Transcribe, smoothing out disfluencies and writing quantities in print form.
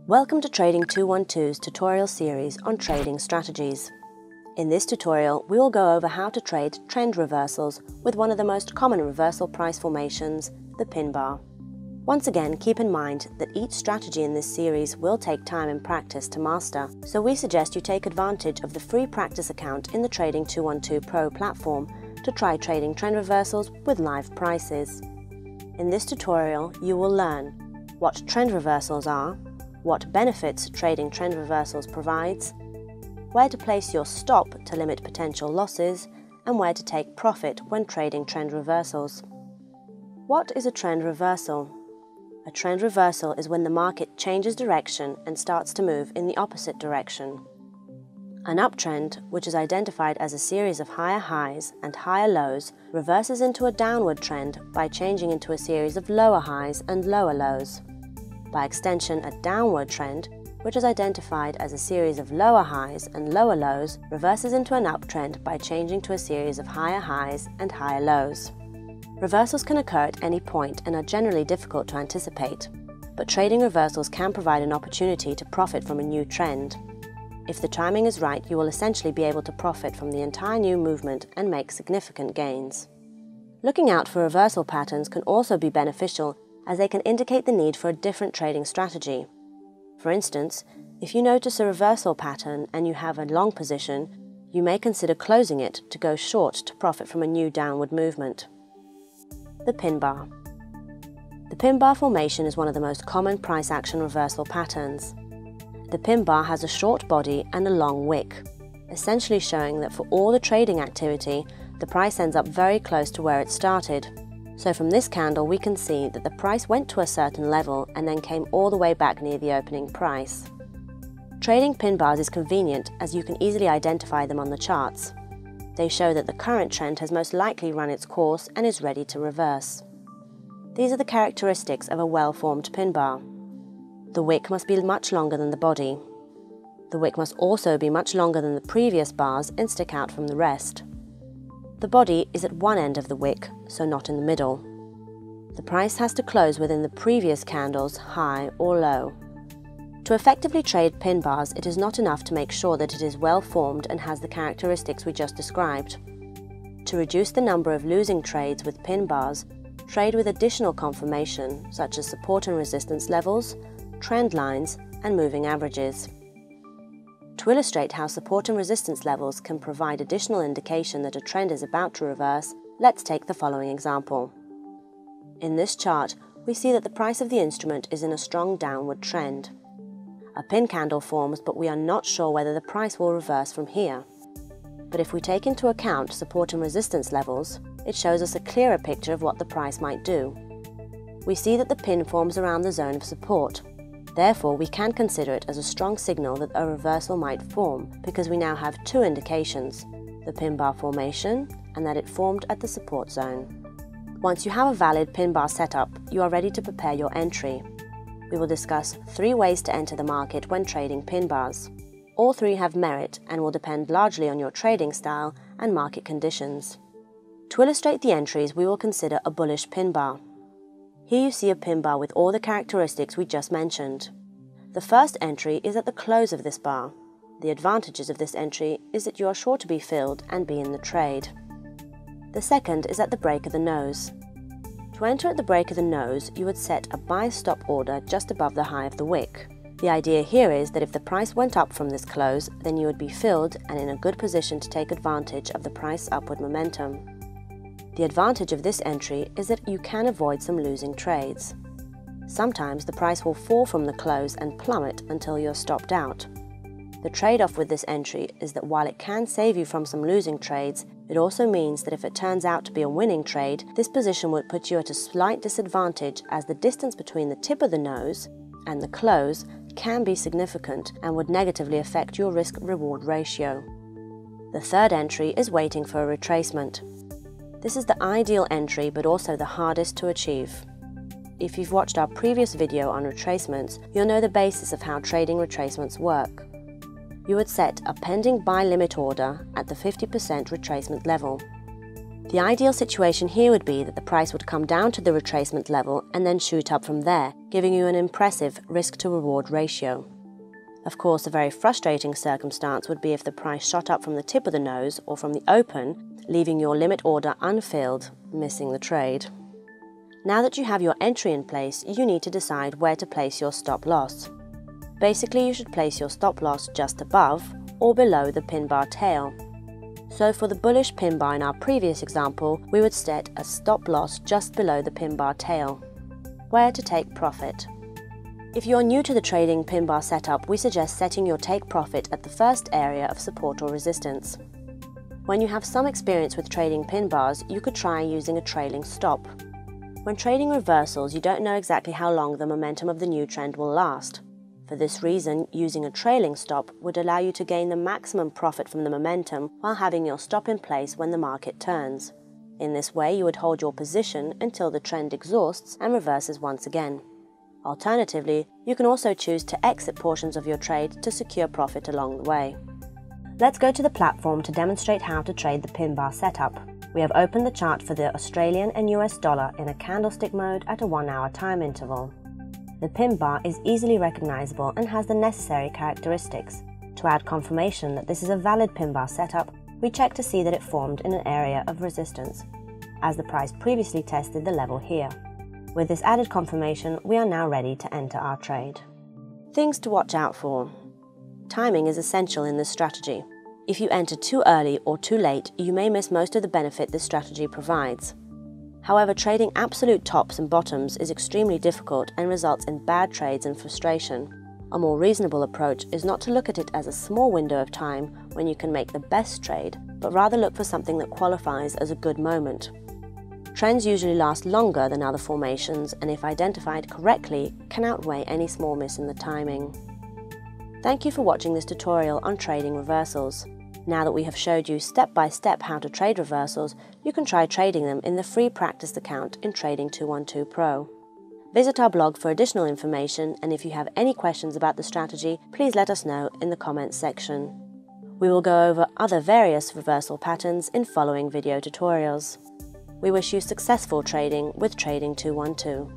Welcome to Trading 212's tutorial series on trading strategies. In this tutorial, we will go over how to trade trend reversals with one of the most common reversal price formations, the PINBAR. Once again, keep in mind that each strategy in this series will take time and practice to master, so we suggest you take advantage of the free practice account in the Trading 212 Pro platform to try trading trend reversals with live prices. In this tutorial, you will learn what trend reversals are, what benefits trading trend reversals provides, where to place your stop to limit potential losses, and where to take profit when trading trend reversals. What is a trend reversal? A trend reversal is when the market changes direction and starts to move in the opposite direction. An uptrend, which is identified as a series of higher highs and higher lows, reverses into a downward trend by changing into a series of lower highs and lower lows. By extension, a downward trend, which is identified as a series of lower highs and lower lows, reverses into an uptrend by changing to a series of higher highs and higher lows. Reversals can occur at any point and are generally difficult to anticipate, but trading reversals can provide an opportunity to profit from a new trend. If the timing is right, you will essentially be able to profit from the entire new movement and make significant gains. Looking out for reversal patterns can also be beneficial, as they can indicate the need for a different trading strategy. For instance, if you notice a reversal pattern and you have a long position, you may consider closing it to go short to profit from a new downward movement. The PINBAR. The PINBAR formation is one of the most common price action reversal patterns. The PINBAR has a short body and a long wick, essentially showing that for all the trading activity, the price ends up very close to where it started. So from this candle we can see that the price went to a certain level and then came all the way back near the opening price. Trading PINBARs is convenient as you can easily identify them on the charts. They show that the current trend has most likely run its course and is ready to reverse. These are the characteristics of a well-formed PINBAR. The wick must be much longer than the body. The wick must also be much longer than the previous bars and stick out from the rest. The body is at one end of the wick, so not in the middle. The price has to close within the previous candle's high or low. To effectively trade PINBARs, it is not enough to make sure that it is well formed and has the characteristics we just described. To reduce the number of losing trades with PINBARs, trade with additional confirmation, such as support and resistance levels, trend lines, and moving averages. To illustrate how support and resistance levels can provide additional indication that a trend is about to reverse, let's take the following example. In this chart, we see that the price of the instrument is in a strong downward trend. A pin candle forms, but we are not sure whether the price will reverse from here. But if we take into account support and resistance levels, it shows us a clearer picture of what the price might do. We see that the pin forms around the zone of support. Therefore, we can consider it as a strong signal that a reversal might form, because we now have two indications, the PINBAR formation and that it formed at the support zone. Once you have a valid PINBAR setup, you are ready to prepare your entry. We will discuss 3 ways to enter the market when trading PINBARs. All 3 have merit and will depend largely on your trading style and market conditions. To illustrate the entries, we will consider a bullish PINBAR. Here you see a PINBAR with all the characteristics we just mentioned. The first entry is at the close of this bar. The advantages of this entry is that you are sure to be filled and be in the trade. The second is at the break of the nose. To enter at the break of the nose, you would set a buy stop order just above the high of the wick. The idea here is that if the price went up from this close, then you would be filled and in a good position to take advantage of the price upward momentum. The advantage of this entry is that you can avoid some losing trades. Sometimes the price will fall from the close and plummet until you're stopped out. The trade-off with this entry is that while it can save you from some losing trades, it also means that if it turns out to be a winning trade, this position would put you at a slight disadvantage, as the distance between the tip of the nose and the close can be significant and would negatively affect your risk-reward ratio. The third entry is waiting for a retracement. This is the ideal entry, but also the hardest to achieve. If you've watched our previous video on retracements, you'll know the basis of how trading retracements work. You would set a pending buy limit order at the 50% retracement level. The ideal situation here would be that the price would come down to the retracement level and then shoot up from there, giving you an impressive risk-to-reward ratio. Of course, a very frustrating circumstance would be if the price shot up from the tip of the nose or from the open, leaving your limit order unfilled, missing the trade. Now that you have your entry in place, you need to decide where to place your stop loss. Basically, you should place your stop loss just above or below the PINBAR tail. So for the bullish PINBAR in our previous example, we would set a stop loss just below the PINBAR tail. Where to take profit? If you're new to the trading PINBAR setup, we suggest setting your take profit at the first area of support or resistance. When you have some experience with trading PINBARs, you could try using a trailing stop. When trading reversals, you don't know exactly how long the momentum of the new trend will last. For this reason, using a trailing stop would allow you to gain the maximum profit from the momentum while having your stop in place when the market turns. In this way, you would hold your position until the trend exhausts and reverses once again. Alternatively, you can also choose to exit portions of your trade to secure profit along the way. Let's go to the platform to demonstrate how to trade the PINBAR setup. We have opened the chart for the Australian and US dollar in a candlestick mode at a 1-hour time interval. The PINBAR is easily recognizable and has the necessary characteristics. To add confirmation that this is a valid PINBAR setup, we check to see that it formed in an area of resistance, as the price previously tested the level here. With this added confirmation, we are now ready to enter our trade. Things to watch out for. Timing is essential in this strategy. If you enter too early or too late, you may miss most of the benefit this strategy provides. However, trading absolute tops and bottoms is extremely difficult and results in bad trades and frustration. A more reasonable approach is not to look at it as a small window of time when you can make the best trade, but rather look for something that qualifies as a good moment. Trends usually last longer than other formations and, if identified correctly, can outweigh any small miss in the timing. Thank you for watching this tutorial on trading reversals. Now that we have showed you step by step how to trade reversals, you can try trading them in the free practice account in Trading 212 Pro. Visit our blog for additional information, and if you have any questions about the strategy, please let us know in the comments section. We will go over other various reversal patterns in following video tutorials. We wish you successful trading with Trading 212.